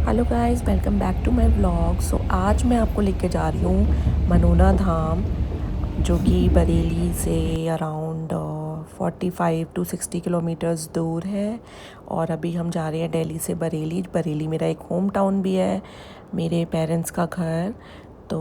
Hello guys, welcome back to my vlog. आज मैं आपको लेके जा रही हूँ मनोना धाम, जो कि बरेली से अराउंड 45 to 60 किलोमीटर्स दूर है। और अभी हम जा रहे हैं दिल्ली से बरेली। बरेली मेरा एक होम टाउन भी है, मेरे पेरेंट्स का घर। तो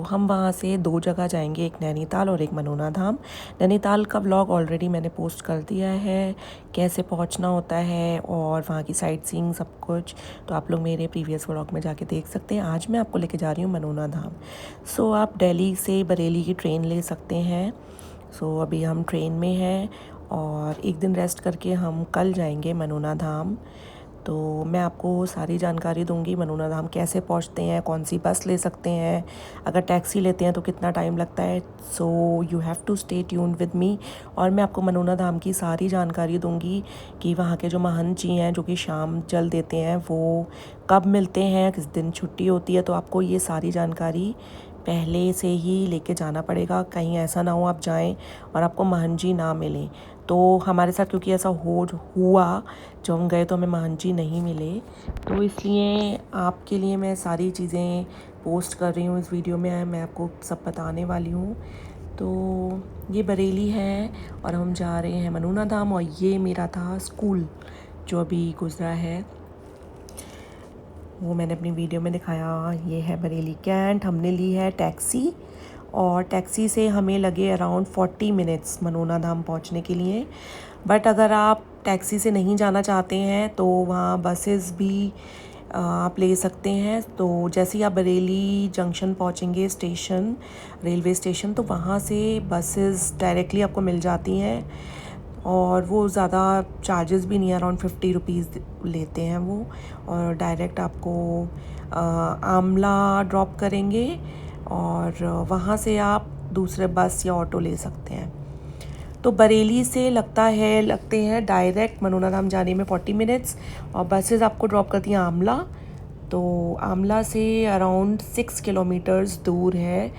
हम वहाँ से दो जगह जाएंगे, एक नैनीताल और एक मनोना धाम। नैनीताल का व्लॉग ऑलरेडी मैंने पोस्ट कर दिया है, कैसे पहुँचना होता है और वहाँ की साइट सीइंग सब कुछ, तो आप लोग मेरे प्रीवियस व्लॉग में जाके देख सकते हैं। आज मैं आपको लेके जा रही हूँ मनोना धाम। आप दिल्ली से बरेली की ट्रेन ले सकते हैं। अभी हम ट्रेन में हैं और एक दिन रेस्ट करके हम कल जाएंगे मनोना धाम। तो मैं आपको सारी जानकारी दूंगी, मनोना धाम कैसे पहुंचते हैं, कौन सी बस ले सकते हैं, अगर टैक्सी लेते हैं तो कितना टाइम लगता है। You have to stay tuned with me. और मैं आपको मनोना धाम की सारी जानकारी दूंगी कि वहाँ के जो महंत जी हैं, जो कि शाम जल देते हैं, वो कब मिलते हैं, किस दिन छुट्टी होती है। तो आपको ये सारी जानकारी पहले से ही लेके जाना पड़ेगा, कहीं ऐसा ना हो आप जाएं और आपको महंत जी ना मिलें। तो हमारे साथ क्योंकि ऐसा हुआ, जब हम गए तो हमें महंत जी नहीं मिले, तो इसलिए आपके लिए मैं सारी चीज़ें पोस्ट कर रही हूँ इस वीडियो में। मैं आपको सब बताने वाली हूँ। तो ये बरेली है और हम जा रहे हैं मनोना धाम। और ये मेरा था स्कूल जो अभी गुजरा है, वो मैंने अपनी वीडियो में दिखाया। ये है बरेली कैंट। हमने ली है टैक्सी और टैक्सी से हमें लगे अराउंड 40 मिनट्स मनोना धाम पहुंचने के लिए। बट अगर आप टैक्सी से नहीं जाना चाहते हैं तो वहाँ बसेस भी आप ले सकते हैं। तो जैसे ही आप बरेली जंक्शन पहुँचेंगे, स्टेशन, रेलवे स्टेशन, तो वहाँ से बसेस डायरेक्टली आपको मिल जाती हैं और वो ज़्यादा चार्जेस भी नहीं है, अराउंड 50 रुपीज़ लेते हैं वो। और डायरेक्ट आपको आमला ड्रॉप करेंगे और वहाँ से आप दूसरे बस या ऑटो ले सकते हैं। तो बरेली से लगते हैं डायरेक्ट मनोना धाम जाने में 40 मिनट्स और बसेस आपको ड्रॉप करती हैं आमला। तो आमला से अराउंड 6 किलोमीटर्स दूर है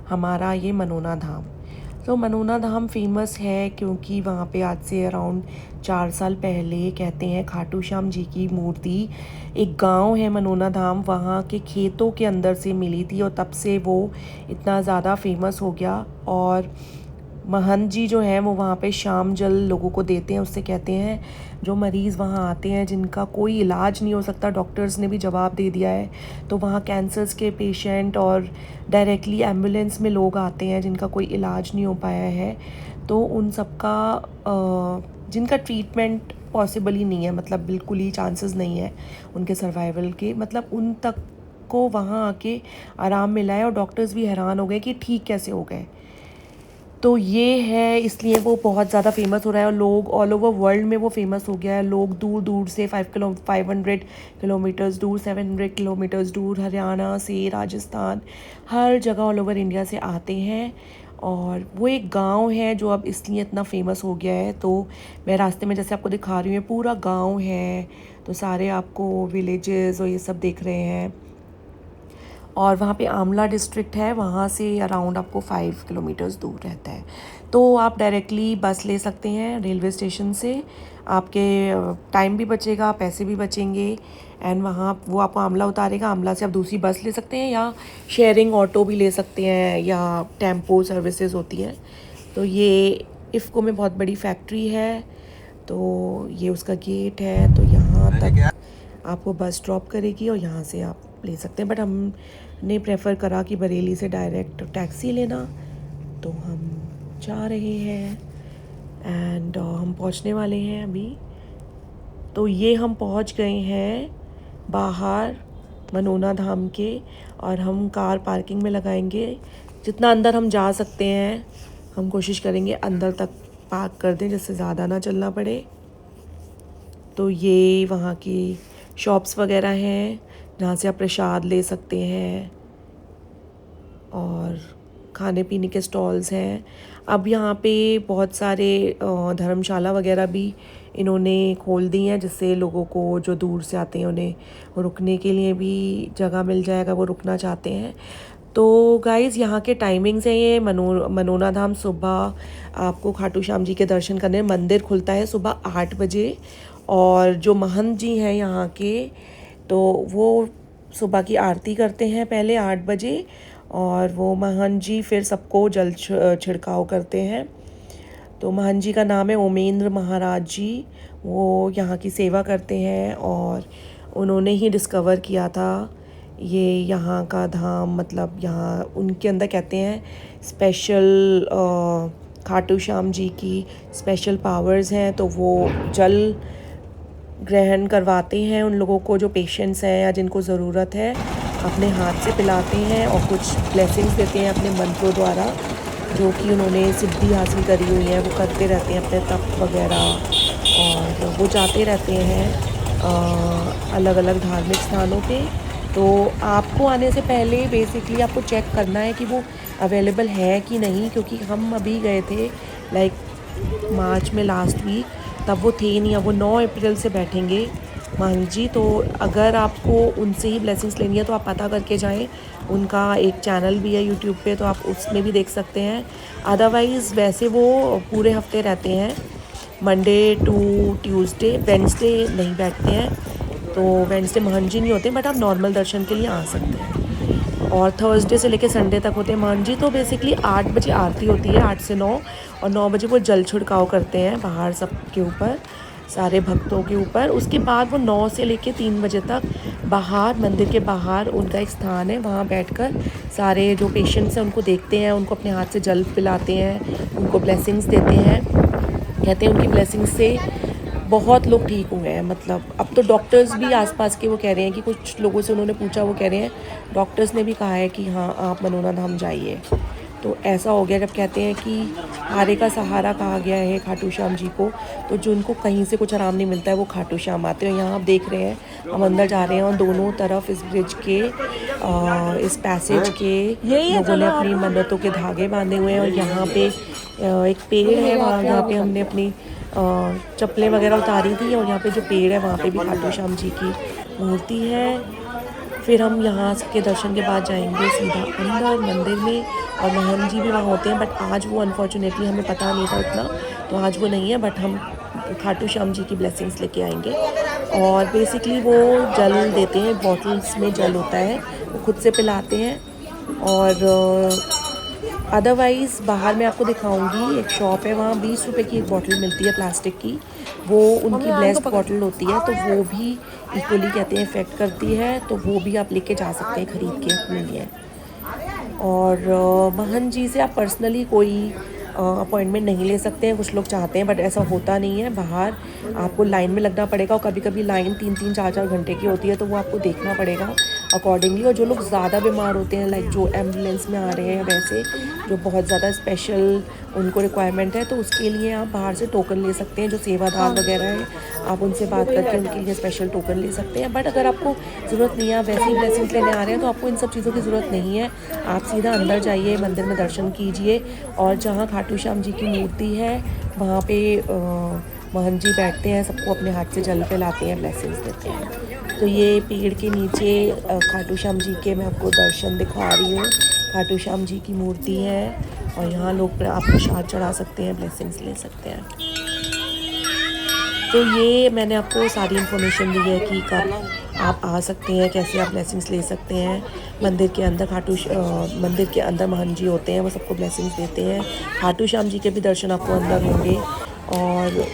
हमारा ये मनोना धाम। मनोना धाम फेमस है क्योंकि वहाँ पे आज से अराउंड 4 साल पहले, कहते हैं, खाटू श्याम जी की मूर्ति, एक गांव है मनोना धाम, वहाँ के खेतों के अंदर से मिली थी और तब से वो इतना ज़्यादा फेमस हो गया। और महंत जी जो हैं वो वहाँ पे शाम जल लोगों को देते हैं। उससे कहते हैं जो मरीज़ वहाँ आते हैं जिनका कोई इलाज नहीं हो सकता, डॉक्टर्स ने भी जवाब दे दिया है, तो वहाँ कैंसर्स के पेशेंट और डायरेक्टली एम्बुलेंस में लोग आते हैं जिनका कोई इलाज नहीं हो पाया है, तो उन सब का जिनका ट्रीटमेंट पॉसिबल ही नहीं है, मतलब बिल्कुल ही चांसेस नहीं है उनके सर्वाइवल के, मतलब उन तक को वहाँ आके आराम मिला है और डॉक्टर्स भी हैरान हो गए कि ठीक कैसे हो गए। तो ये है, इसलिए वो बहुत ज़्यादा फेमस हो रहा है और लोग ऑल ओवर वर्ल्ड में वो फेमस हो गया है। लोग दूर दूर से 500 किलोमीटर्स दूर, 700 किलोमीटर्स दूर, हरियाणा से, राजस्थान, हर जगह ऑल ओवर इंडिया से आते हैं। और वो एक गांव है जो अब इसलिए इतना फेमस हो गया है। तो मैं रास्ते में जैसे आपको दिखा रही हूँ, पूरा गांव है, तो सारे आपको विलेजेस और ये सब दिख रहे हैं। और वहाँ पे आमला डिस्ट्रिक्ट है, वहाँ से अराउंड आपको 5 किलोमीटर्स दूर रहता है। तो आप डायरेक्टली बस ले सकते हैं रेलवे स्टेशन से, आपके टाइम भी बचेगा, पैसे भी बचेंगे। एंड वहाँ वो आपको आमला उतारेगा, आमला से आप दूसरी बस ले सकते हैं या शेयरिंग ऑटो भी ले सकते हैं या टेम्पो सर्विसेज होती हैं। तो ये इफ़को में बहुत बड़ी फैक्ट्री है, तो ये उसका गेट है। तो यहाँ तक आपको बस ड्रॉप करेगी और यहाँ से आप ले सकते हैं। बट हमने प्रेफर करा कि बरेली से डायरेक्ट टैक्सी लेना, तो हम जा रहे हैं एंड हम पहुँचने वाले हैं अभी। तो ये हम पहुँच गए हैं बाहर मनोना धाम के और हम कार पार्किंग में लगाएंगे। जितना अंदर हम जा सकते हैं हम कोशिश करेंगे अंदर तक पार्क कर दें, जिससे ज़्यादा ना चलना पड़े। तो ये वहाँ की शॉप्स वगैरह हैं जहाँ से आप प्रसाद ले सकते हैं और खाने पीने के स्टॉल्स हैं। अब यहाँ पे बहुत सारे धर्मशाला वगैरह भी इन्होंने खोल दी हैं, जिससे लोगों को जो दूर से आते हैं उन्हें रुकने के लिए भी जगह मिल जाएगा, वो रुकना चाहते हैं। तो गाइज़, यहाँ के टाइमिंग्स हैं ये। मनोना धाम सुबह आपको खाटू श्याम जी के दर्शन करने, मंदिर खुलता है सुबह 8 बजे। और जो महंत जी हैं यहाँ के, तो वो सुबह की आरती करते हैं पहले 8 बजे, और वो महंत जी फिर सबको जल छिड़काव करते हैं। तो महंत जी का नाम है ओमेंद्र महाराज जी। वो यहाँ की सेवा करते हैं और उन्होंने ही डिस्कवर किया था ये यहाँ का धाम। मतलब यहाँ उनके अंदर कहते हैं स्पेशल खाटू श्याम जी की स्पेशल पावर्स हैं। तो वो जल ग्रहण करवाते हैं उन लोगों को जो पेशेंट्स हैं या जिनको ज़रूरत है, अपने हाथ से पिलाते हैं और कुछ ब्लेसिंग्स देते हैं अपने मंत्रों द्वारा, जो कि उन्होंने सिद्धि हासिल करी हुई है। वो करते रहते हैं अपने तप वगैरह, और वो जाते रहते हैं अलग अलग धार्मिक स्थानों पे। तो आपको आने से पहले बेसिकली आपको चेक करना है कि वो अवेलेबल है कि नहीं, क्योंकि हम अभी गए थे लाइक मार्च में लास्ट वीक, तब वो थे नहीं। अब वो 9 अप्रैल से बैठेंगे महंत जी। तो अगर आपको उनसे ही ब्लेसिंग्स लेनी है तो आप पता करके जाएं। उनका एक चैनल भी है यूट्यूब पे, तो आप उसमें भी देख सकते हैं। अदरवाइज़ वैसे वो पूरे हफ्ते रहते हैं, मंडे टू ट्यूसडे। वेडनेसडे नहीं बैठते हैं, तो वेडनेसडे महंत जी नहीं होते, बट आप नॉर्मल दर्शन के लिए आ सकते हैं। और थर्सडे से लेकर संडे तक होते हैं महंत जी। तो बेसिकली 8 बजे आरती होती है, 8 से 9, और 9 बजे वो जल छिड़काव करते हैं बाहर सबके ऊपर, सारे भक्तों के ऊपर। उसके बाद वो 9 से लेकर 3 बजे तक बाहर, मंदिर के बाहर उनका एक स्थान है, वहाँ बैठकर सारे जो पेशेंट्स हैं उनको देखते हैं, उनको अपने हाथ से जल पिलाते हैं, उनको ब्लेसिंग्स देते हैं। कहते हैं उनकी ब्लेसिंग्स से बहुत लोग ठीक हुए हैं। मतलब अब तो डॉक्टर्स भी आसपास के वो कह रहे हैं कि कुछ लोगों से उन्होंने पूछा, वो कह रहे हैं डॉक्टर्स ने भी कहा है कि हाँ आप मनोना धाम जाइए। तो ऐसा हो गया, जब कहते हैं कि हारे का सहारा कहा गया है खाटू श्याम जी को, तो जिनको कहीं से कुछ आराम नहीं मिलता है वो खाटू श्याम आते हैं। यहाँ आप देख रहे हैं, हम अंदर जा रहे हैं और दोनों तरफ इस ब्रिज के इस पैसेज के लोगों ने अपनी मन्नतों के धागे बांधे हुए हैं। और यहाँ पे एक पेड़ है, वहाँ जहाँ पे हमने अपनी चप्पलें वगैरह उतारी थी, और यहाँ पे जो पेड़ है वहाँ पे भी खाटू श्याम जी की मूर्ति है। फिर हम यहाँ के दर्शन के बाद जाएंगे सीधा अंदर मंदिर में, और महंत जी भी वहाँ होते हैं, बट आज वो अनफॉर्चुनेटली हमें पता नहीं था इतना, तो आज वो नहीं है। बट हम खाटू श्याम जी की ब्लेसिंग्स लेके आएंगे। और बेसिकली वो जल देते हैं, बॉटल्स में जल होता है, वो खुद से पिलाते हैं। और अदरवाइज़ बाहर मैं आपको दिखाऊंगी, एक शॉप है वहाँ 20 रुपये की एक बॉटल मिलती है प्लास्टिक की, वो उनकी ब्लेस्ड बॉटल होती है। तो वो भी इक्वली कहते हैं इफ़ेक्ट करती है, तो वो भी आप लेके जा सकते हैं ख़रीद के अपने लिए। और महंत जी से आप पर्सनली कोई अपॉइंटमेंट नहीं ले सकते हैं, कुछ लोग चाहते हैं बट ऐसा होता नहीं है। बाहर आपको लाइन में लगना पड़ेगा, और कभी कभी लाइन 3-3, 4-4 घंटे की होती है, तो वो आपको देखना पड़ेगा अकॉर्डिंगली। और जो लोग ज़्यादा बीमार होते हैं, लाइक जो एम्बुलेंस में आ रहे हैं, वैसे जो बहुत ज़्यादा स्पेशल उनको रिक्वायरमेंट है, तो उसके लिए आप बाहर से टोकन ले सकते हैं। जो सेवादार वगैरह हैं, आप उनसे बात करके उनके लिए स्पेशल टोकन ले सकते हैं। बट अगर आपको ज़रूरत नहीं है, आप वैसे ही ब्लेसिंग्स लेने आ रहे हैं, तो आपको इन सब चीज़ों की ज़रूरत नहीं है। आप सीधा अंदर जाइए, मंदिर में दर्शन कीजिए, और जहाँ खाटू श्याम जी की मूर्ति है वहाँ पे महंत जी बैठते हैं, सबको अपने हाथ से जल पिलाते हैं, ब्लेसिंग्स देते हैं। तो ये पेड़ के नीचे खाटू श्याम जी के मैं आपको दर्शन दिखा रही हूँ। खाटू श्याम जी की मूर्ति है, और यहाँ लोग आप प्रसाद चढ़ा सकते हैं, ब्लेसिंग्स ले सकते हैं। तो ये मैंने आपको सारी इन्फॉर्मेशन दी है कि कब आप आ सकते हैं, कैसे आप ब्लेसिंग्स ले सकते हैं। मंदिर के अंदर मंदिर के अंदर महंत जी होते हैं, वो सबको ब्लेसिंग्स देते हैं। खाटू श्याम जी के भी दर्शन आपको अंदर होंगे। और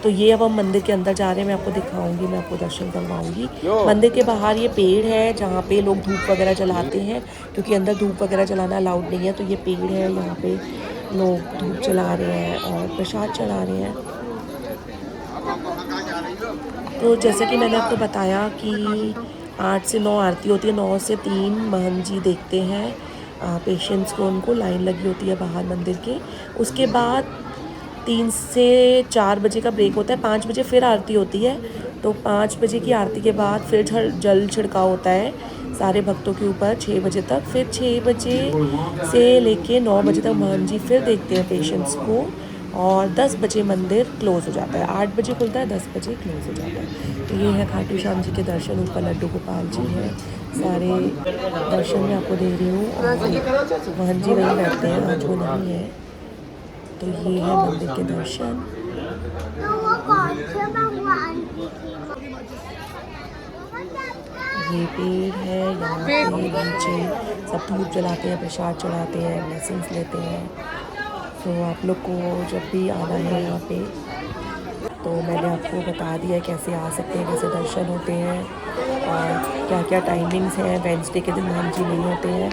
तो ये अब हम मंदिर के अंदर जा रहे हैं, मैं आपको दिखाऊंगी, मैं आपको दर्शन करवाऊंगी। मंदिर के बाहर ये पेड़ है जहाँ पे लोग धूप वगैरह जलाते हैं, क्योंकि अंदर धूप वगैरह जलाना अलाउड नहीं है। तो ये पेड़ है, यहाँ पे लोग धूप जला रहे हैं और प्रसाद चढ़ा रहे हैं। तो जैसे कि मैंने आपको बताया कि 8 से 9 आरती होती है, 9 से 3 महंत जी देखते हैं पेशेंट्स को, उनको लाइन लगी होती है बाहर मंदिर के। उसके बाद 3 से 4 बजे का ब्रेक होता है, 5 बजे फिर आरती होती है। तो 5 बजे की आरती के बाद फिर जल छिड़काव होता है सारे भक्तों के ऊपर 6 बजे तक। फिर 6 बजे से लेके 9 बजे तक महंत जी फिर देखते हैं पेशेंट्स को, और 10 बजे मंदिर क्लोज़ हो जाता है। 8 बजे खुलता है, 10 बजे क्लोज़ हो जाता है। तो ये है खाटू श्याम जी के दर्शन। ऊपर लड्डू गोपाल जी हैं, सारे दर्शन मैं आपको दे रही हूँ। और महंत जी वहीं बैठते हैं, आज वो नहीं है। तो ये है मंदिर के दर्शन। ये पेड़ है, यहाँ पे नीचे सब धूप जलाते हैं, प्रसाद चढ़ाते हैं, ब्लेसिंग्स लेते हैं। तो आप लोग को जब भी आना है यहाँ पे तो मैंने आपको बता दिया है कैसे आ सकते हैं, कैसे दर्शन होते हैं और क्या क्या टाइमिंग्स हैं। वेडनेसडे के दिन महान जी नहीं होते हैं।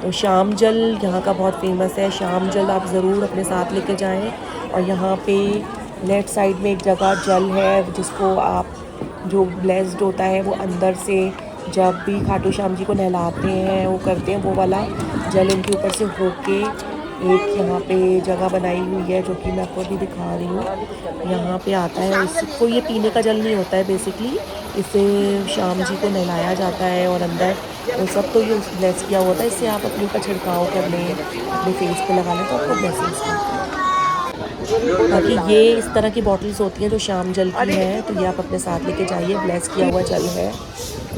तो शाम जल यहाँ का बहुत फेमस है। शाम जल आप ज़रूर अपने साथ लेके जाएं। और यहाँ पे लेफ़्ट साइड में एक जगह जल है जिसको आप जो ब्लेस्ड होता है वो अंदर से जब भी खाटू श्याम जी को नहलाते हैं वो करते हैं, वो वाला जल उनके ऊपर से होके एक यहाँ पे जगह बनाई हुई है जो कि मैं आपको अभी दिखा रही हूँ। यहाँ पे आता है, इसको ये पीने का जल नहीं होता है बेसिकली, इसे श्याम जी को नहलाया जाता है और अंदर वो सब तो ये ब्लेस किया होता है। इससे आप अपने ऊपर छिड़काव कर लें, अपने फेस पे लगा लें तो आपको ब्लेसिंग्स मिलती है। बाकी ये इस तरह की बॉटल्स होती हैं जो श्याम जल की हैं, तो ये आप अपने साथ लेके जाइए। ब्लेस किया हुआ जल है।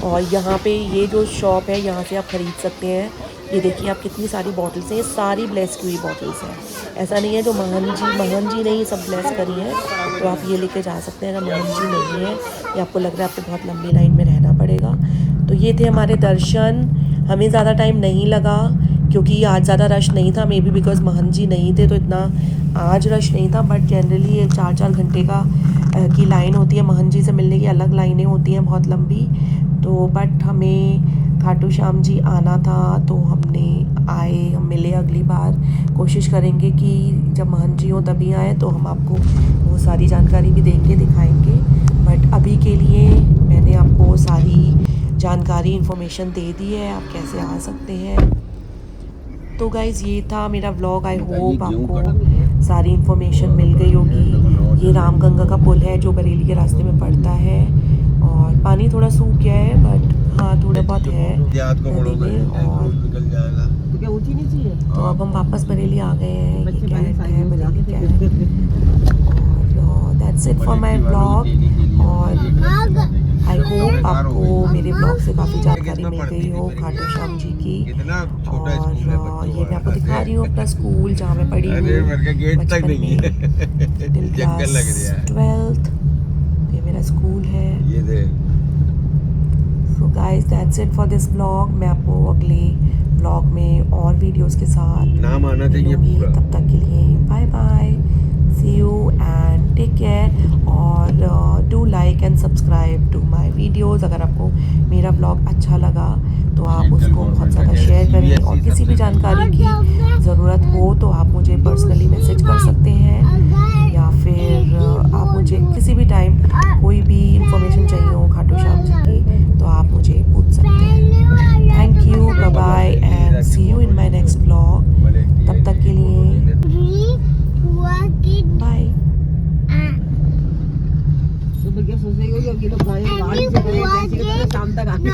और यहाँ पे ये जो शॉप है यहाँ से आप ख़रीद सकते हैं। ये देखिए आप कितनी सारी बॉटल्स हैं, ये सारी ब्लेस की हुई बॉटल्स हैं। ऐसा नहीं है जो महान जी ने ये सब ब्लेस करी हैं तो आप ये लेके जा सकते हैं। अगर महान जी नहीं है या आपको लग रहा है आपको बहुत लंबी लाइन में रहना पड़ेगा। तो ये थे हमारे दर्शन। हमें ज़्यादा टाइम नहीं लगा क्योंकि आज ज़्यादा रश नहीं था, मे बी बिकॉज महान जी नहीं थे तो इतना आज रश नहीं था। बट जनरली ये 4-4 घंटे की लाइन होती है। महान जी से मिलने की अलग लाइनें होती हैं बहुत लंबी। तो बट हमें खाटू श्याम जी आना था तो हमने हम मिले। अगली बार कोशिश करेंगे कि जब महान जी हो तभी आए तो हम आपको वो सारी जानकारी भी देंगे, दिखाएंगे। बट अभी के लिए मैंने आपको सारी जानकारी इन्फॉर्मेशन दे दी है, आप कैसे आ सकते हैं। तो गाइज़ ये था मेरा व्लॉग। आई होप आपको सारी इन्फॉर्मेशन मिल गई होगी। ये रामगंगा का पुल है जो बरेली के रास्ते में पड़ता है और पानी थोड़ा सूख गया है बट हाँ थोड़ा बहुत है नदी में। और तो अब हम वापस बरेली आ गए हैं। ये कैंट है बरेली कैंट। और that's it for my vlog. और आई होप आपको मेरे ब्लॉग से काफ़ी जानकारी मिल गई हो खाटू श्याम जी की। और ये मैं आपको दिखा रही हूँ अपना स्कूल जहाँ मैं पढ़ी हूँ बचपन में टिल क्लास 12th। ये मेरा स्कूल है। So guys that's it for this blog. मैं आपको अगले ब्लॉग में और वीडियोस के साथ नाम आना चाहिए पूरा। तब तक के लिए bye bye, see you and take care. और do like and subscribe to my videos. अगर आपको मेरा ब्लॉग अच्छा लगा तो आप उसको बहुत ज़्यादा शेयर करें। और किसी भी जानकारी की ज़रूरत हो तो आप मुझे पर्सनली मैसेज कर सकते हैं या फिर आप मुझे किसी भी टाइम कोई भी इंफॉर्मेशन चाहिए हो खाटू श्याम जी की तो आप मुझे पूछ सकते हैं। Thank you, bye bye and see you in my next blog. तब तक के लिए बाय। तो क्या सोच रही हो कि लोग गाड़ी से शाम तक आने